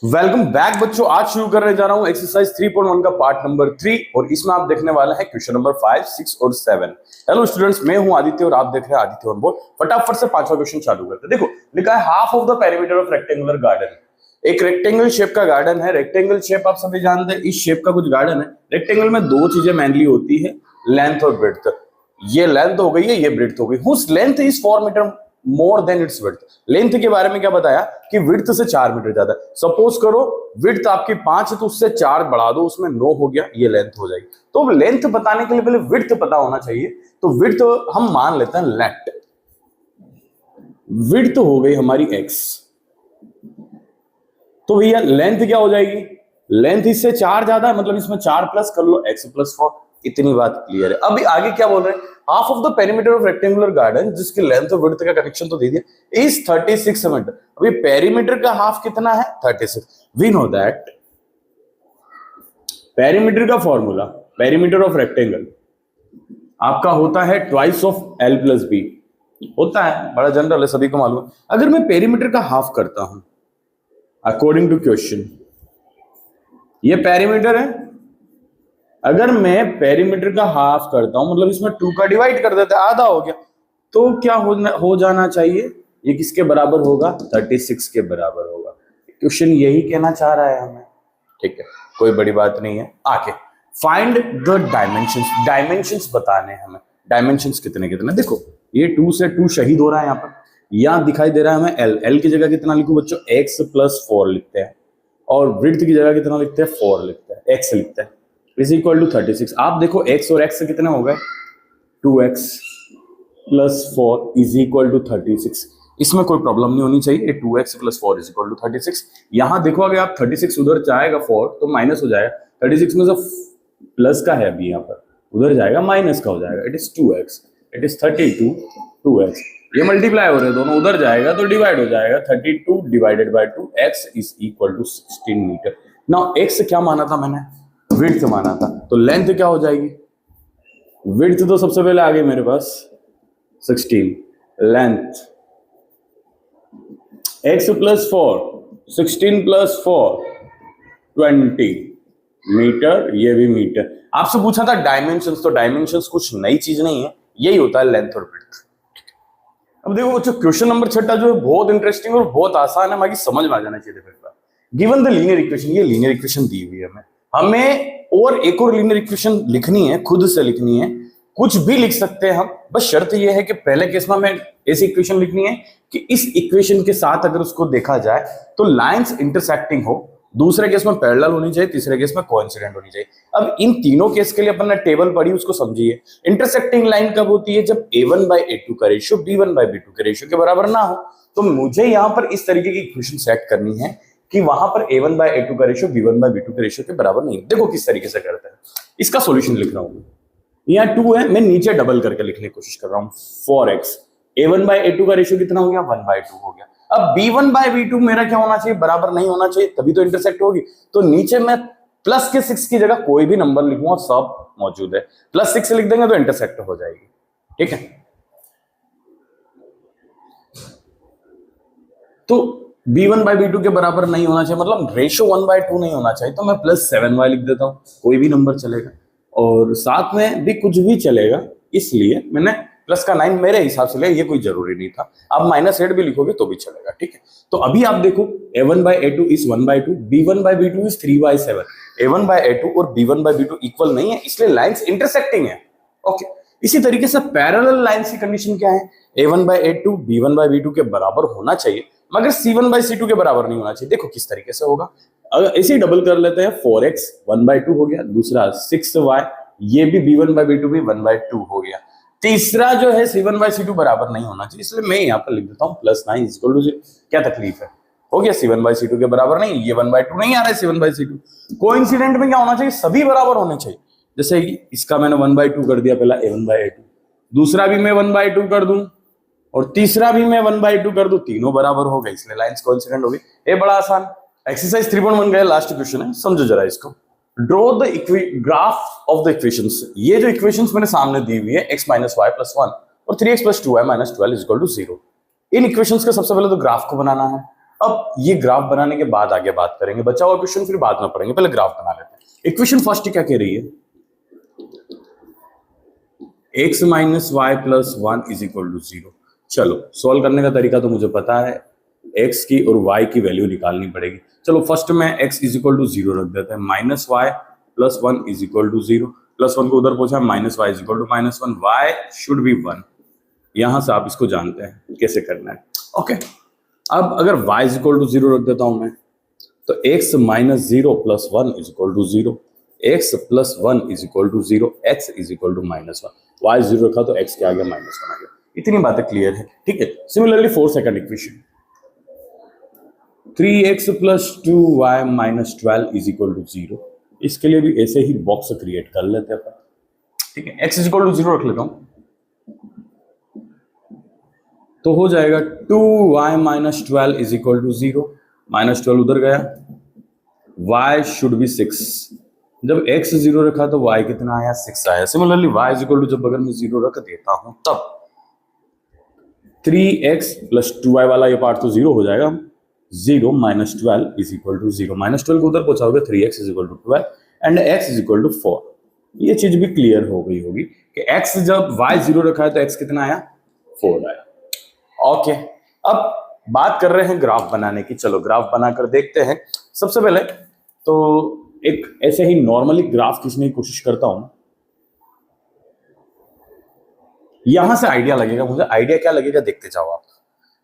Welcome back बच्चों। आज शुरू करने जा रहा हूं एक्सरसाइज 3.1 का पार्ट नंबर 3 और इसमें आप देखने वाले हैं क्वेश्चन नंबर 5, 6 और 7। हेलो स्टूडेंट्स, मैं हूं आदित्य और आप देख रहे हैं आदित्य ऑन बोर्ड। फटाफट से पांचवा क्वेश्चन चालू करते हैं। देखो लिखा है half of the perimeter of rectangular garden. एक रेक्टेंगल शेप का गार्डन है। रेक्टेंगल शेप आप सभी जानते हैं, इस शेप का कुछ गार्डन है। रेक्टेंगल में दो चीजें मेनली होती है, लेंथ और ब्रेड्थ। ये लेंथ हो गई है, ये ब्रेड्थ हो गई। Whose length is 4 metre more than its width. Length के बारे में क्या बताया कि विड्थ से 4 मीटर ज्यादा। सपोज करो विड्थ आपकी 5 है तो उससे 4 बढ़ा दो, उसमें 9 हो गया, ये लेंथ हो जाएगी। तो लेंथ बताने के लिए पहले विड्थ पता होना चाहिए। तो विड्थ हम मान लेते हैं लेट। विड्थ हो गई हमारी x। तो भैया लेंथ क्या हो जाएगी? लेंथ इससे 4 ज्यादा है, मतलब इसमें 4 प्लस कर लो, x प्लस 4। इतनी बात क्लियर है। अभी आगे क्या बोल रहे हैं? Half of the perimeter of rectangular garden, जिसकी लेंथ और विड्थ का कनेक्शन तो दे दिया, इज 36 मीटर। अभी पेरीमीटर का हाफ कितना है? 36। वी नो दैट पेरीमीटर का फॉर्मूला, पेरीमीटर ऑफ रेक्टेंगल आपका होता है twice of L plus B. होता है, बड़ा जनरल है, सभी को मालूम है। अगर मैं पेरीमीटर का हाफ करता हूं अकॉर्डिंग टू क्वेश्चन, ये पेरीमीटर है। अगर मैं पेरीमीटर का हाफ करता हूं, मतलब इसमें 2 का डिवाइड कर देते हैं, आधा हो गया, तो क्या हो जाना चाहिए? ये किसके बराबर होगा? 36 के बराबर होगा। क्वेश्चन यही कहना चाह रहा है हमें, ठीक है, कोई बड़ी बात नहीं है। आगे फाइंड द डायमेंशंस। डायमेंशंस बताने हैं हमें। डायमेंशंस कितने कितने? देखो ये 2 से 2 शहीद हो रहा है। यहाँ पर यहां दिखाई दे रहा है हमें एल। एल की जगह कितना लिखूं बच्चों? x प्लस 4 लिखते हैं, और ब्रेड्थ की जगह कितना लिखते हैं? 4 लिखते हैं, x लिखते हैं, इज इक्वल टू 36। आप देखो x और x से कितने हो गए? 2x plus 4 is equal to 36। इसमें कोई प्रॉब्लम नहीं होनी चाहिए। 2x plus 4 is equal to 36। यहां देखो अगर आप 36 उधर जाएगा 4 तो माइनस हो जाएगा। 36 में से प्लस का है, अभी यहाँ पर उधर जाएगा माइनस का हो जाएगा। It is 2x, it is 32 2x। ये मल्टीप्लाई हो रहे हैं दोनों, उधर जाएगा तो डिवाइड हो जाएगा। 32 divided by 2, x is equal to 16 metre. Now x क्या माना था मैंने? विड्थ माना था। तो लेंथ क्या हो जाएगी? विड्थ तो सबसे पहले आ गई मेरे पास 16, length x plus 4, 16 plus 4 20 metre, ये भी मीटर। आपसे पूछा था डायमेंशंस, तो डायमेंशंस कुछ नई चीज नहीं है, यही होता है लेंथ और विड्थ। अब देखो बच्चों क्वेश्चन नंबर 6 जो है बहुत इंटरेस्टिंग और बहुत आसान है, बाकी समझ में आ जाना चाहिए। गिवन द लीनियर इक्वेशन, ये लीनियर इक्वेशन दी हुई है हमें और एक और लीनियर इक्वेशन लिखनी है, खुद से लिखनी है। कुछ भी लिख सकते हैं हम, बस शर्त यह है कि पहले केस में हमें ऐसी इक्वेशन लिखनी है कि इस इक्वेशन के साथ अगर उसको देखा जाए तो लाइंस इंटरसेक्टिंग हो। दूसरे केस में पैरेलल होनी चाहिए, तीसरे केस में कोइंसिडेंट होनी चाहिए। अब इन तीनों केस के लिए अपन ने टेबल पढ़ी, उसको समझिए। इंटरसेक्टिंग लाइन कब होती है? जब a1/a2 का रेशियो b1/b2 के रेशियो के बराबर ना हो। तो मुझे यहां पर इस तरीके की इक्वेशन सेट करनी है कि वहां पर a1/a2 का रेशियो b1/b2 के रेशियो के बराबर नहीं। देखो किस तरीके से करते हैं। इसका सॉल्यूशन लिख रहा हूं, यहाँ 2 है, मैं नीचे डबल करके लिखने की कोशिश कर रहा हूं। 4x, a1/a2 का रेशियो कितना हो गया? 1/2 हो गया। अब b1/b2 मेरा क्या होना चाहिए? बराबर नहीं होना चाहिए, तभी तो इंटरसेक्ट होगी। तो नीचे मैं प्लस के 6 की जगह कोई भी नंबर लिखूंगा, सब मौजूद है। प्लस 6 लिख देंगे तो इंटरसेक्ट हो जाएगी, ठीक है। तो b1/b2 के बराबर नहीं होना चाहिए, मतलब रेशियो 1/2 नहीं होना चाहिए। तो मैं प्लस 7y लिख देता हूं, कोई भी नंबर चलेगा, और साथ में भी कुछ भी चलेगा, इसलिए मैंने प्लस का 9 मेरे हिसाब से लिया, ये कोई जरूरी नहीं था। आप -8 भी लिखोगे तो भी चलेगा, ठीक है। तो अभी आप देखो a1/a2 is 1/2, b1/b2 is 3/7। a1/a2 और b1/b2 इक्वल नहीं है, इसलिए लाइंस इंटरसेक्टिंग है, ओके। इसी तरीके से पैरेलल लाइंस की कंडीशन क्या है? a1/a2 b1/b2 के बराबर होना चाहिए, मगर c1/c2 के बराबर नहीं होना चाहिए। देखो किस तरीके से होगा। अगर ऐसे ही डबल कर लेते हैं, 4x 1/2 हो गया, दूसरा 6y, ये भी b1/b2 भी 1/2 हो गया। तीसरा जो है c1/c2 बराबर नहीं होना चाहिए, इसलिए मैं यहाँ पर लिख देता हूँ +9 = 0। क्या तकलीफ है? हो गया, c1/c2 के बराबर नहीं, ये 1/2 नहीं आ रहा है c1/c2। कोइंसिडेंट में क्या होना चाहिए? सभी बराबर होने चाहिए। जैसे इसका मैंने 1/2 कर दिया पहला, a1/a2, दूसरा भी मैं 1/2 कर दूं, और तीसरा भी मैं 1/2 कर दूं, तीनों बराबर हो गए, इसलिए लाइंस कोइंसिडेंट हो गई। ये बड़ा आसान। एक्सरसाइज 3.1 का लास्ट क्वेश्चन है, समझो जरा इसको। Draw the graph of the equations. ये जो इक्वेशंस मैंने सामने दी हुई है, x - y + 1 और 3x + 2y - 12 = 0। इन इक्वेशंस का सबसे पहले तो ग्राफ को बनाना है। अब ये ग्राफ बनाने के बाद आगे बात करेंगे, बचा हुआ क्वेश्चन फिर बाद में पढ़ेंगे, पहले ग्राफ बना लेते हैं। इक्वेशन फर्स्ट क्या कह रही है, x minus y plus 1 is equal to 0। चलो सॉल्व करने का तरीका तो मुझे पता है, x की और y की वैल्यू निकालनी पड़ेगी। चलो फर्स्ट में x इज इक्वल टू 0 रख देते हैं, minus y plus 1 is equal to 0, plus 1 को उधर पहुंचा, minus y is equal to minus 1, y should be 1। यहां से आप इसको जानते हैं कैसे करना है। ओके, अब अगर y इज इक्वल टू 0 रख देता हूं मैं, तो x minus 0 plus 1 is equal to 0, x plus 1 is equal to 0, x is equal to minus 1, y 0 रखा तो x क्या आ गया, माइनस 1 आ गया। इतनी बातें क्लियर है, ठीक है। Similarly 4 second equation, 3x plus 2y minus 12 is equal to 0। इसके लिए भी ऐसे ही बॉक्स क्रिएट कर लेते हैं, ठीक है। x इज इक्वल टू 0 रख लेता हूं, तो हो जाएगा 2y minus 12 is equal to 0, minus 12 उधर गया, y शुड बी 6। जब x 0 रखा तो y कितना आया, 6 आया। Similarly y is equal to जब अगर मैं 0 रख देता हूं तब 3x प्लस 2y वाला ये पार्ट तो 0 हो जाएगा, 0 minus 12 is equal to 0, minus 12 को उधर पहुंचाओगे 3x is equal to 12 and x is equal to 4। ये चीज भी क्लियर हो गई होगी कि x जब y 0 रखा है तो x कितना आया, 4 आया। ओके, अब बात कर रहे हैं ग्राफ बनाने की। चलो ग्राफ बनाकर देखते हैं। सबसे पहले तो एक ऐसे ही नॉर्मली ग्राफ खींचने की कोशिश करता हूं, यहां से आइडिया लगेगा मुझे। आइडिया क्या लगेगा देखते जाओ आप।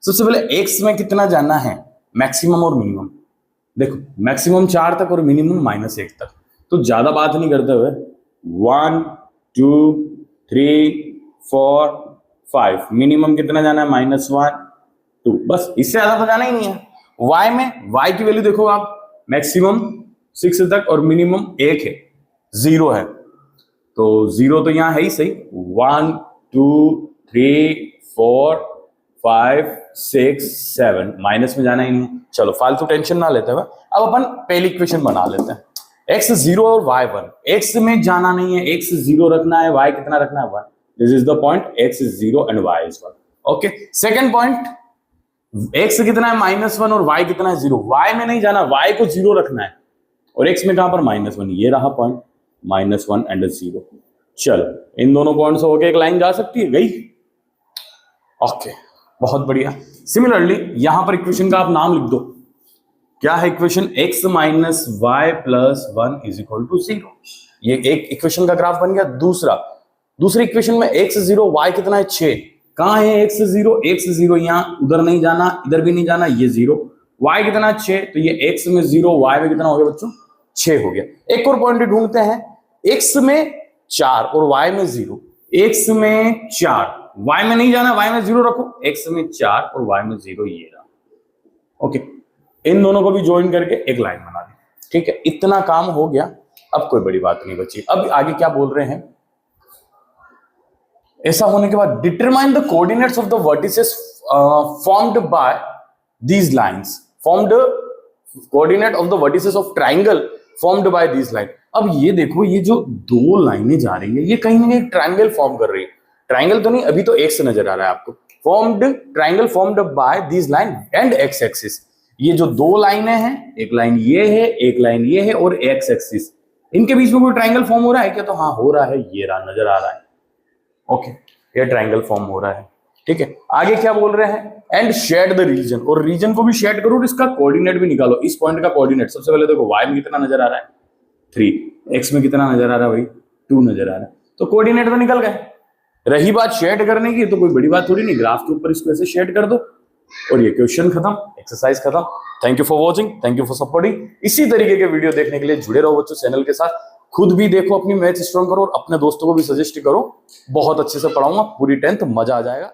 सबसे पहले x में कितना जाना है, मैक्सिमम और मिनिमम। देखो मैक्सिमम 4 तक और मिनिमम -1 तक, तो ज्यादा बात नहीं करते हुए 1 2 3 4 5, मिनिमम कितना जाना है, -1 2, बस इससे ज्यादा तो जाना ही नहीं है। y में y की वैल्यू देखो आप, मैक्सिमम 6 तक और मिनिमम 1 है, 0 है, तो 0 तो यहां है ही सही। 1 2 3 4 5 6 7, माइनस में जाना ही नहीं। चलो फालतू टेंशन ना लेते हुए अब अपन पहली इक्वेशन बना लेते हैं। x 0 और y 1, x में जाना नहीं है, x 0 रखना है, y कितना रखना है, 1। This is the point, x is 0 and y is 1। Okay, second point, x कितना है, -1 और y कितना है, 0। y में नहीं जाना, y को 0 रखना है और x में कहां पर, -1। ये रहा पॉइंट, -1 एंड 0। चलो इन दोनों पॉइंट से होकर एक लाइन जा सकती है, गई। ओके, बहुत बढ़िया। सिमिलरली यहां पर इक्वेशन का आप नाम लिख दो, क्या है equation, x minus y plus 1 is equal to 0। ये एक इक्वेशन का ग्राफ बन गया। दूसरी इक्वेशन में x 0 y कितना है, 6। कहां है x 0, x 0 यहां, उधर नहीं जाना, इधर भी नहीं जाना, ये 0। y कितना है, 6, तो ये x में 0, y में कितना हो गया बच्चों, 6 हो गया। एक और पॉइंट ढूंढते हैं, x में 4 और y में 0। x में 4, y में नहीं जाना, y में 0 रखो, x में 4 और y में 0, ये रहा। ओके, इन दोनों को भी ज्वाइन करके एक लाइन बना दी, ठीक है। इतना काम हो गया, अब कोई बड़ी बात नहीं बची। अब आगे क्या बोल रहे हैं, ऐसा होने के बाद determine the coordinates of the vertices formed by these lines, formed coordinate of the vertices of triangle formed by these line. अब ये देखो, ये जो दो लाइनें जा रही है, ये कहीं ना कहीं ट्रायंगल फॉर्म कर रही है। ट्रायंगल तो नहीं, अभी तो एक्स नजर आ रहा है आपको। Formed, triangle formed by these line and x axis. ये जो दो लाइनें हैं, एक लाइन ये है, एक लाइन ये है और एक्स एक्सिस, इनके बीच में कोई ट्रायंगल फॉर्म हो रहा है क्या, तो हाँ हो रहा है, ये रहा, नजर आ रहा है। ओके, ये ट्रायंगल फॉर्म हो रहा है, ठीक है। आगे क्या बोल रहे हैं, एंड शेड द रीजन, और रीजन को भी शेड करो और इसका कोऑर्डिनेट भी निकालो। इस पॉइंट का कोऑर्डिनेट सबसे पहले देखो, y में कितना नजर आ रहा है, 3, x में कितना नजर आ रहा है भाई, 2 नजर आ रहा है, तो कोऑर्डिनेट तो निकल गए। रही बात शेड करने की, तो कोई बड़ी बात थोड़ी नहीं, ग्राफ के ऊपर इसको ऐसे शेड कर दो और ये क्वेश्चन खत्म, एक्सरसाइज खत्म। Thank you for watching, thank you for supporting. इसी तरीके के वीडियो देखने के लिए जुड़े रहो बच्चों चैनल के साथ। खुद भी देखो, अपनी मैथ स्ट्रॉन्ग करो और अपने दोस्तों को भी सजेस्ट करो। बहुत अच्छे से पढ़ाऊंगा, पूरी 10th मजा आ जाएगा।